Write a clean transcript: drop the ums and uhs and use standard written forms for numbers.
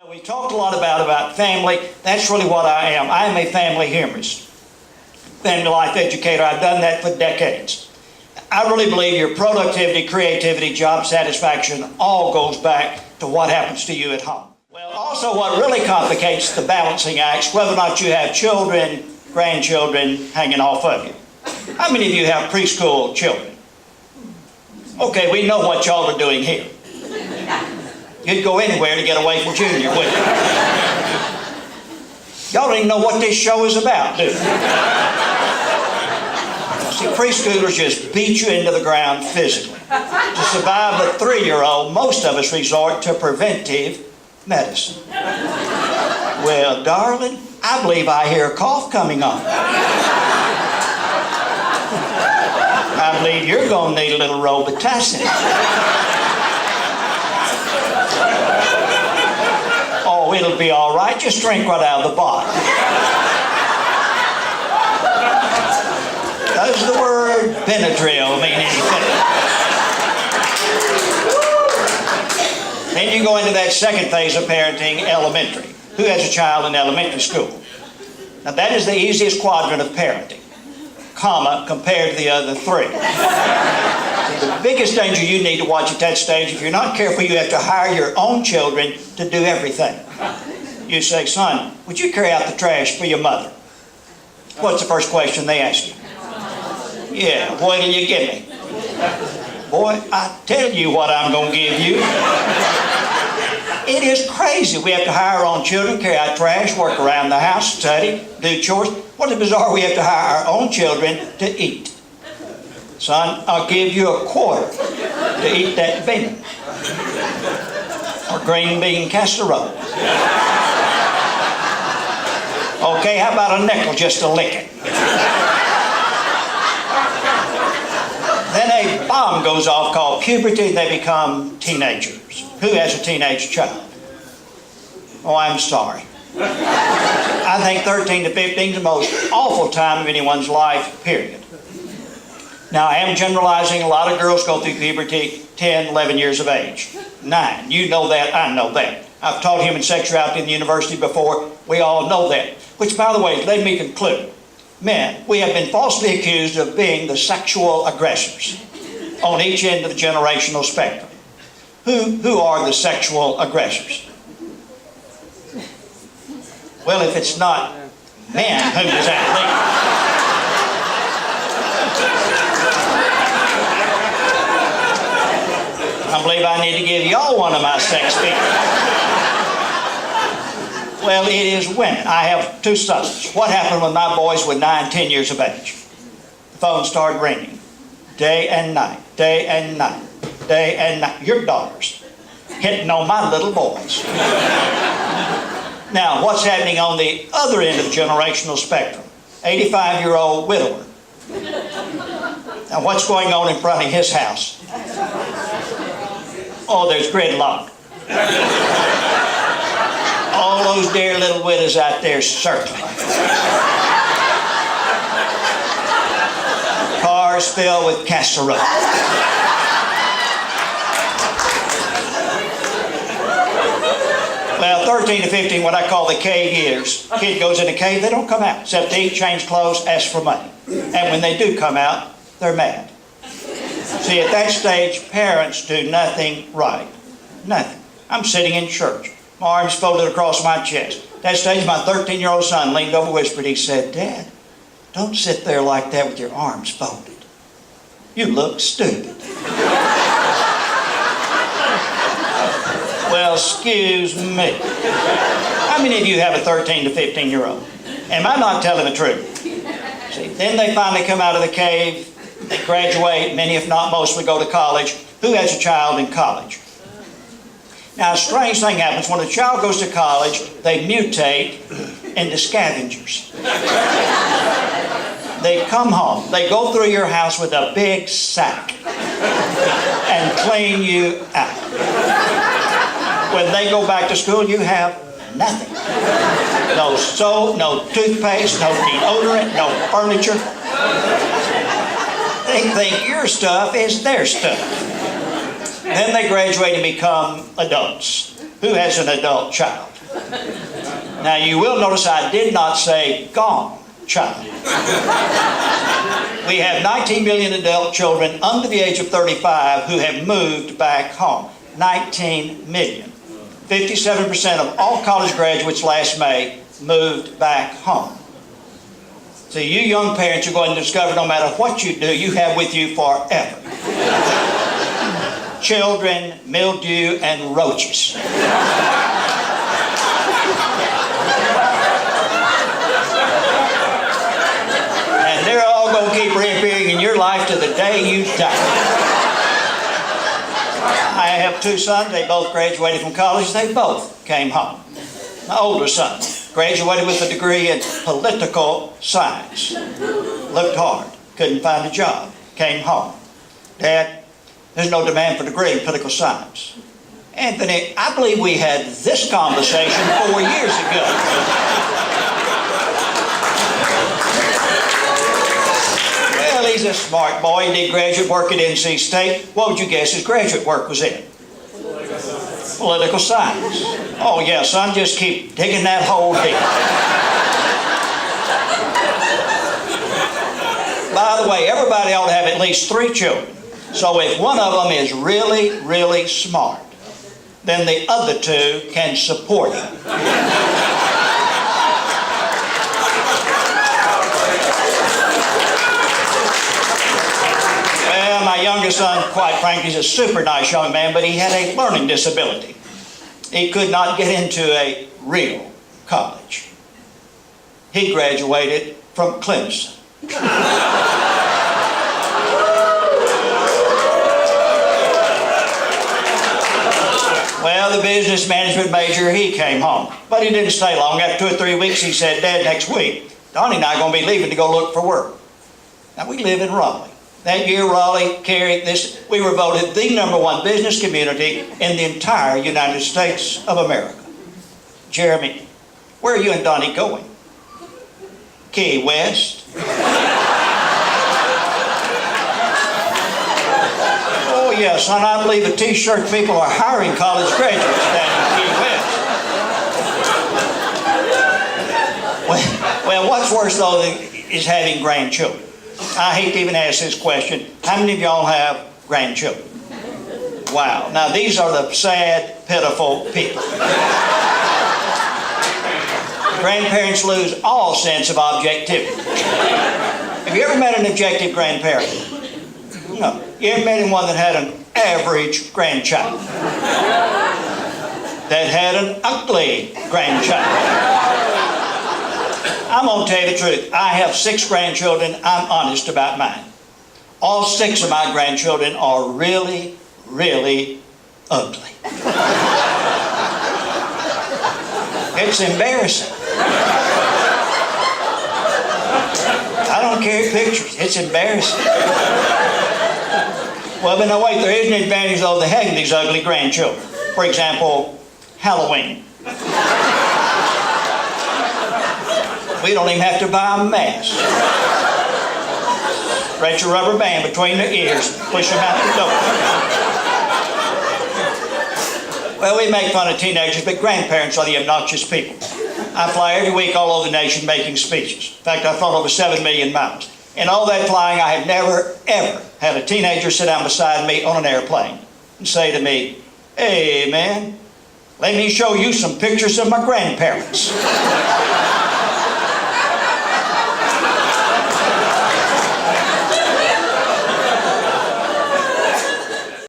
We talked a lot about family. That's really what I am. I am a family humorist, family life educator. I've done that for decades. I really believe your productivity, creativity, job satisfaction all goes back to what happens to you at home. Well, also what really complicates the balancing act, whether or not you have children, grandchildren hanging off of you. How many of you have preschool children? Okay, we know what y'all are doing here. You'd go anywhere to get away from Junior, wouldn't you? Y'all don't even know what this show is about, do you? See, preschoolers just beat you into the ground physically. To survive a 3-year-old, most of us resort to preventive medicine. Well, darling, I believe I hear a cough coming on. I believe you're going to need a little Robitussin. Oh, it'll be all right. Just drink right out of the bottle. Does the word Benadryl mean anything? Then you go into that second phase of parenting, elementary. Who has a child in elementary school? Now that is the easiest quadrant of parenting, comma, compared to the other three. The biggest danger you need to watch at that stage, if you're not careful, you have to hire your own children to do everything. You say, son, would you carry out the trash for your mother? What's the first question they ask you? Yeah, what will you give me? Boy, I tell you what I'm going to give you. It is crazy. We have to hire our own children, carry out trash, work around the house, study, do chores. What is bizarre? We have to hire our own children to eat. Son, I'll give you a quarter to eat that bean or green bean casserole. Okay, how about a nickel just to lick it? Then a bomb goes off called puberty. They become teenagers. Who has a teenage child? Oh, I'm sorry. I think 13 to 15 is the most awful time of anyone's life, period. Now, I am generalizing. A lot of girls go through puberty 10, 11 years of age. 9. You know that. I know that. I've taught human sexuality in the university before. We all know that. Which, by the way, let me conclude. Men, we have been falsely accused of being the sexual aggressors on each end of the generational spectrum. Who are the sexual aggressors? Well, if it's not men, who does that leave? I believe I need to give y'all one of my sex speakers. Well, it is women. I have 2 sons. What happened when my boys were 9, 10 years of age? The phone started ringing. Day and night, day and night, day and night. Your daughters hitting on my little boys. Now, what's happening on the other end of the generational spectrum? 85-year-old widower. Now, what's going on in front of his house? Oh, there's gridlock. All those dear little widows out there circling. Cars filled with casserole. Well, 13 to 15, what I call the cave years. Kid goes in the cave, they don't come out, except to eat, change clothes, ask for money. And when they do come out, they're mad. See, at that stage, parents do nothing right. Nothing. I'm sitting in church. My arms folded across my chest. At that stage, my 13-year-old son leaned over, whispered. He said, Dad, don't sit there like that with your arms folded. You look stupid. Well, excuse me. How many of you have a 13 to 15-year-old? Am I not telling the truth? See, then they finally come out of the cave. They graduate. Many, if not most, will go to college. Who has a child in college? Now, a strange thing happens. When a child goes to college, they mutate into scavengers. They come home. They go through your house with a big sack and clean you out. When they go back to school, you have nothing. No soap, no toothpaste, no deodorant, no furniture. They think your stuff is their stuff. Then they graduate and become adults. Who has an adult child? Now you will notice I did not say gone child. We have 19 million adult children under the age of 35 who have moved back home. 19 million. 57% of all college graduates last May moved back home. So you young parents are going to discover no matter what you do, you have with you forever. Children, mildew, and roaches. And they're all going to keep reappearing in your life to the day you die. I have two sons. They both graduated from college. They both came home. My older son graduated with a degree in political science. Looked hard. Couldn't find a job. Came home. Dad, there's no demand for a degree in political science. Anthony, I believe we had this conversation 4 years ago. Well, he's a smart boy. He did graduate work at NC State. What would you guess his graduate work was in? Political science. Oh, yeah, son, just keep digging that hole deep. By the way, everybody ought to have at least 3 children. So if one of them is really, really smart, then the other 2 can support him. Well, my youngest son, quite frankly, is a super nice young man, but he had a learning disability. He could not get into a real college. He graduated from Clemson. Well, the business management major, he came home. But he didn't stay long. After 2 or 3 weeks, he said, Dad, next week, Donnie and I are going to be leaving to go look for work. Now, we live in Raleigh. That year, Raleigh carried this. We were voted the #1 business community in the entire United States of America. Jeremy, where are you and Donnie going? Key West. Oh, yes, son, I believe the T-shirt people are hiring college graduates down in Key West. Well, what's worse, though, is having grandchildren. I hate to even ask this question. How many of y'all have grandchildren? Wow. Now, these are the sad, pitiful people. Grandparents lose all sense of objectivity. Have you ever met an objective grandparent? No. You ever met one that had an average grandchild? That had an ugly grandchild? I'm going to tell you the truth. I have 6 grandchildren. I'm honest about mine. All 6 of my grandchildren are really, really ugly. It's embarrassing. I don't carry pictures. It's embarrassing. Well, but no, wait, there is an advantage, though, to having these ugly grandchildren. For example, Halloween. We don't even have to buy a mask. Stretch a rubber band between their ears, push them out the door. Well, we make fun of teenagers, but grandparents are the obnoxious people. I fly every week all over the nation making speeches. In fact, I've flown over 7 million miles. In all that flying, I have never, ever had a teenager sit down beside me on an airplane and say to me, "Hey, man, let me show you some pictures of my grandparents."